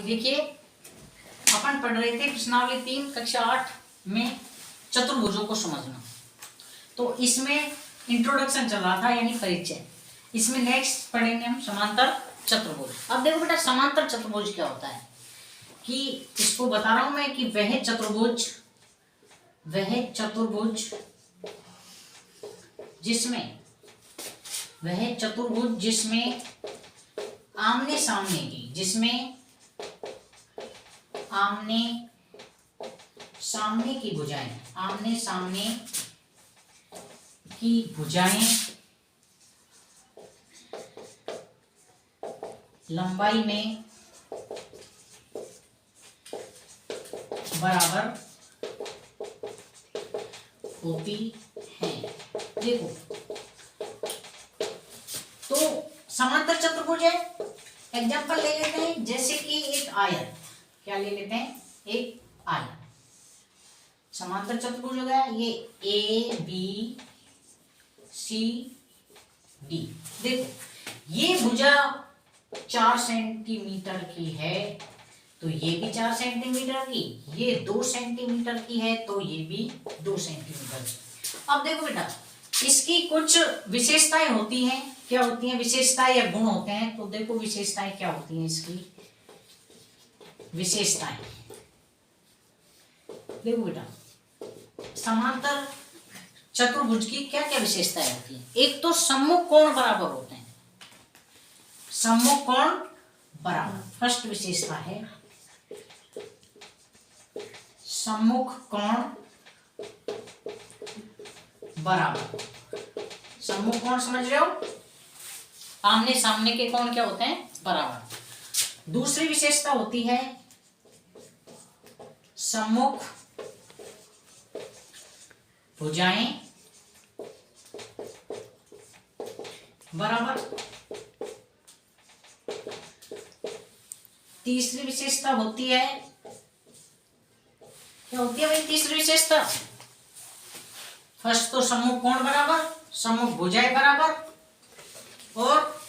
देखिए, अपन पढ़ रहे थे प्रश्नावली 3 कक्षा 8 में चतुर्भुजों को समझना। तो इसमें इंट्रोडक्शन चल रहा था यानी परिचय। इसमें नेक्स्ट पढ़ेंगे हम समांतर चतुर्भुज। अब देखो बेटा, समांतर चतुर्भुज क्या होता है कि इसको बता रहा हूं मैं कि वह चतुर्भुज जिसमें आमने सामने की भुजाएं लंबाई में बराबर होती हैं। देखो, तो समांतर चतुर्भुज है। एग्जांपल ले लेते हैं, जैसे कि एक आयत। क्या ले लेते हैं? एक आयत। समांतर चतुर्भुज हो गया ये ए बी सी डी। देखो, ये भुजा 4 सेंटीमीटर की है तो ये भी 4 सेंटीमीटर की, ये 2 सेंटीमीटर की है तो ये भी 2 सेंटीमीटर की। अब देखो बेटा, इसकी कुछ विशेषताएं होती हैं। क्या होती हैं विशेषताएं या गुण होते हैं? तो देखो विशेषताएं क्या होती हैं इसकी। विशेषताएं देखो बेटा, समांतर चतुर्भुज की क्या क्या विशेषताएं होती हैं। एक तो सम्मुख कोण बराबर होते हैं। सम्मुख कोण बराबर, फर्स्ट विशेषता है सम्मुख कोण बराबर। सम्मुख कोण समझ रहे हो? आमने सामने के कोण क्या होते हैं? बराबर। दूसरी विशेषता होती है सम्मुख भुजाएं बराबर। तीसरी विशेषता होती है, क्या होती है भाई तीसरी विशेषता? फर्स्ट तो सम्मुख कोण बराबर, सम्मुख भुजाएं बराबर, और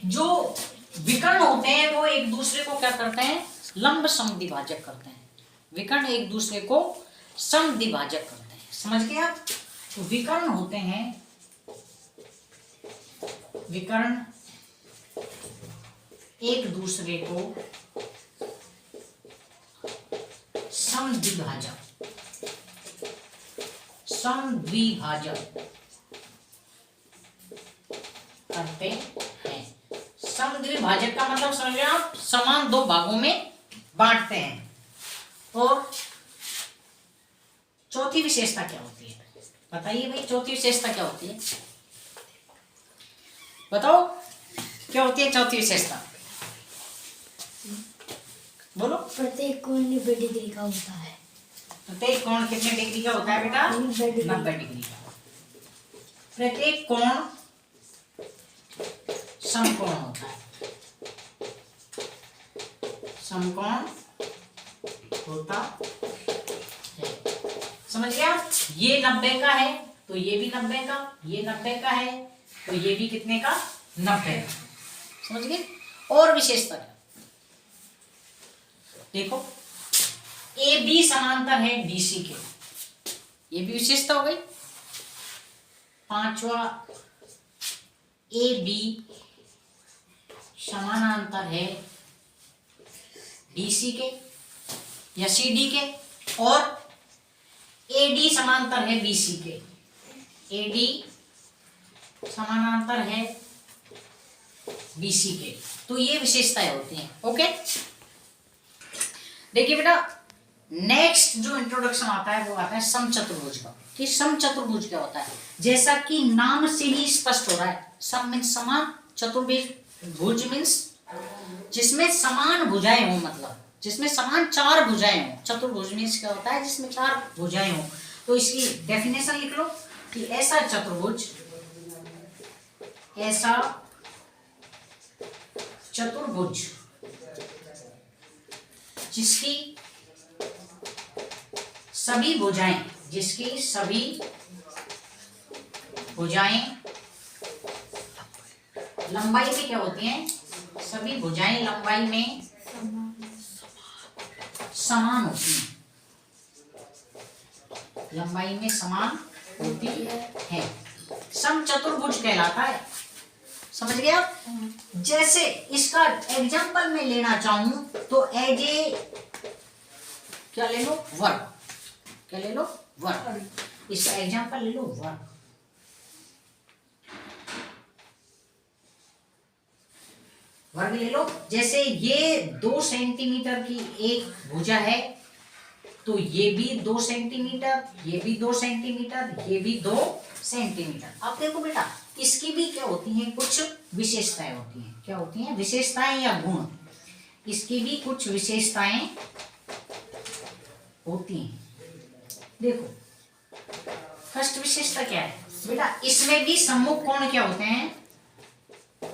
जो विकर्ण होते हैं वो एक दूसरे को क्या करते हैं? लंब समद्विभाजक करते हैं। विकर्ण एक दूसरे को समद्विभाजक करते हैं। समझ गए आप? तो विकर्ण होते हैं, विकर्ण एक दूसरे को समद्विभाजक करते हैं। समद्विभाजक का मतलब समझ रहे आप? समान दो भागों में बांटते हैं। और चौथी विशेषता क्या होती है? बताइए भाई, चौथी विशेषता क्या होती है? बताओ क्या होती है चौथी विशेषता? बोलो। प्रत्येक कोण 90 डिग्री का होता है। प्रत्येक कोण कितने डिग्री का होता है बेटा? 90 डिग्री का। प्रत्येक कोण समकोण होता है। समकोण होता है। समझ गया? ये 90 का है तो ये भी 90 का, ये 90 का है तो ये भी कितने का? 90 का। समझ गए? और विशेषता क्या? देखो, ए बी समांतर है बीसी के, ये भी विशेषता हो गई। पांचवा, ए बी समानांतर है बीसी के या सी डी के, और ए डी समांतर है बीसी के। ए डी समानांतर है बीसी के। तो ये विशेषताएं होती हैं। ओके, देखिए बेटा, नेक्स्ट जो इंट्रोडक्शन आता है वो आता है समचतुर्भुज का। कि समचतुर्भुज क्या होता है? जैसा कि नाम से ही स्पष्ट हो रहा है, सम मीन्स समान, चतुर्भुज भुज मीन्स जिसमें समान भुजाएं हो, मतलब जिसमें समान 4 भुजाएं हो। चतुर्भुज मीन्स क्या होता है? जिसमें 4 भुजाएं हो। तो इसकी डेफिनेशन लिख लो कि ऐसा चतुर्भुज जिसकी सभी भुजाएं लंबाई में क्या होती हैं? सभी भुजाएं लंबाई में समान होती हैं, लंबाई में समान होती है, समचतुर्भुज कहलाता है। समझ गए आप? जैसे इसका एग्जाम्पल मैं लेना चाहूं तो एज ए क्या ले लो, वर्ग। क्या ले लो, वर्ग। इसका एग्जाम्पल ले लो, वर्ग। वर्ग ले लो। जैसे ये 2 सेंटीमीटर की एक भुजा है, तो ये भी 2 सेंटीमीटर, ये भी 2 सेंटीमीटर, ये भी 2 सेंटीमीटर। अब देखो बेटा, इसकी भी क्या होती हैं, कुछ विशेषताएं होती हैं। क्या होती हैं? विशेषताएं या गुण। इसकी भी कुछ विशेषताएं होती हैं। देखो, फर्स्ट विशेषता क्या है बेटा, इसमें भी सम्मुख कोण क्या होते हैं,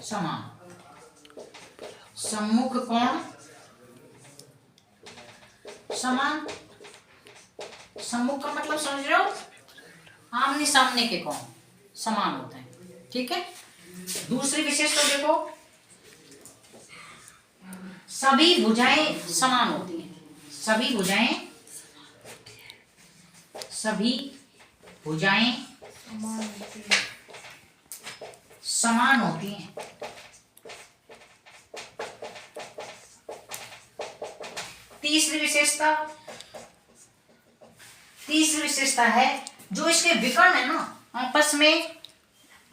समान। सम्मुख कोण समान। सम्मुख का मतलब समझ रहे हो, आमने सामने के कोण समान होते हैं। ठीक है। दूसरी विशेषता देखो, सभी भुजाएं समान होती हैं। सभी भुजाएं समान होती हैं। तीसरी विशेषता है, जो इसके विकर्ण है ना, आपस में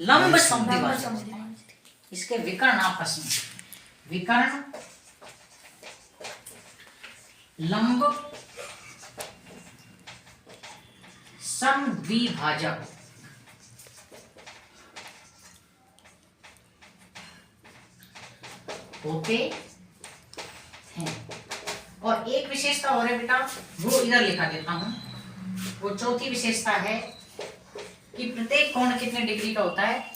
लंब समद्विभाजक। इसके विकर्ण आपस में, विकर्ण लंब समद्विभाजक होते हैं। और एक विशेषता और है बेटा, वो इधर लिखा देता हूं। वो चौथी विशेषता है कि प्रत्येक कोण कितने डिग्री का होता है,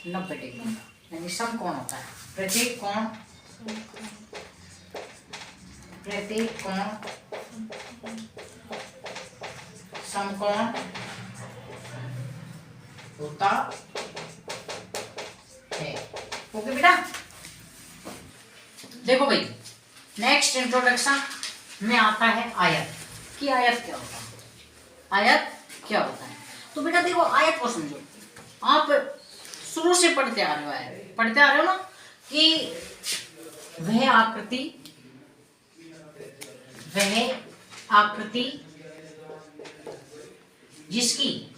90 डिग्री का, यानी समकोण होता है। प्रत्येक कोण समकोण होता है। ओके बेटा। देखो भाई, नेक्स्ट इंट्रोडक्शन में आता है आयत। कि आयत क्या होता है, आयत क्या होता है। तो बेटा देखो, आयत को समझो। आप शुरू से पढ़ते आ रहे हो ना, कि वह आकृति जिसकी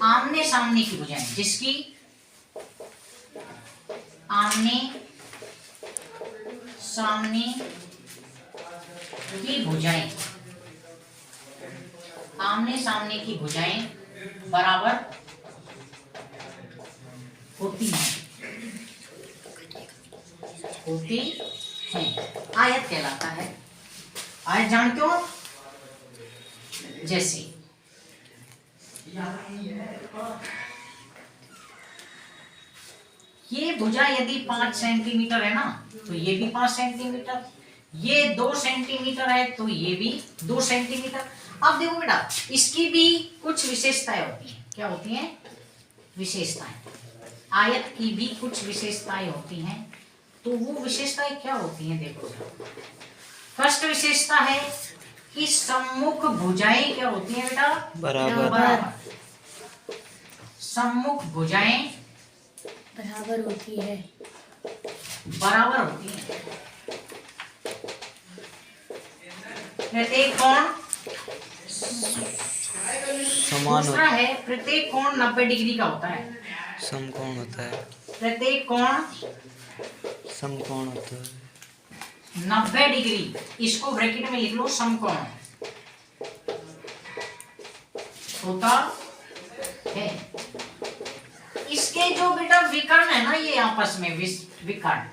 आमने सामने की भुजाएं, जिसकी आमने सामने की भुजाएं बराबर होती हैं, आयत कहलाता है। आयत जानते हो? जैसे ये भुजा यदि 5 सेंटीमीटर है ना, तो ये भी 5 सेंटीमीटर। ये 2 सेंटीमीटर है, तो ये भी 2 सेंटीमीटर। अब देखो बेटा, इसकी भी कुछ विशेषताएं होती हैं। क्या होती हैं? विशेषताएं। आयत की भी कुछ विशेषताएं होती हैं। तो वो विशेषताएं क्या होती हैं, देखो। फर्स्ट विशेषता है कि सम्मुख भुजाएं क्या होती हैं बेटा, बराबर। सम्मुख भुजाएं बराबर होती है। प्रत्येक कोण समान। दूसरा है, प्रत्येक कोण 90 डिग्री का होता है। समकोण होता है। प्रत्येक कोण समकोण होता है। 90 डिग्री, इसको ब्रैकेट में लिख लो, समकोण होता है। इसके जो बेटा विकर्ण है ना, ये आपस में विकर्ण,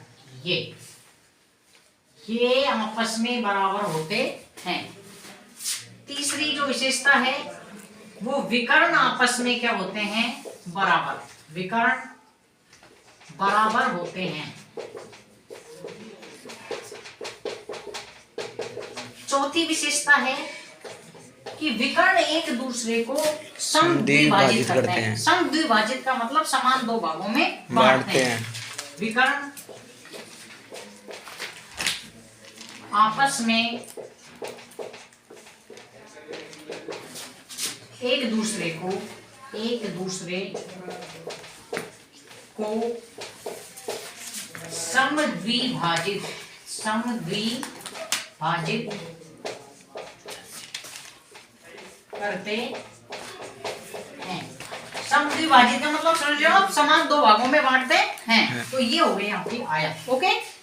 ये आपस में बराबर होते हैं। तीसरी जो विशेषता है, वो विकर्ण आपस में क्या होते हैं, बराबर। विकर्ण बराबर होते हैं। चौथी विशेषता है कि विकर्ण एक दूसरे को समद्विभाजित करते हैं। समद्विभाजित का मतलब समान 2 भागों में बांटते हैं। विकर्ण आपस में एक दूसरे को समद्विभाजित करते हैं। समद्विभाजित का मतलब समझ लो आप, समान दो भागों में बांटते हैं। तो ये हो गए यहाँ पे आयत। ओके।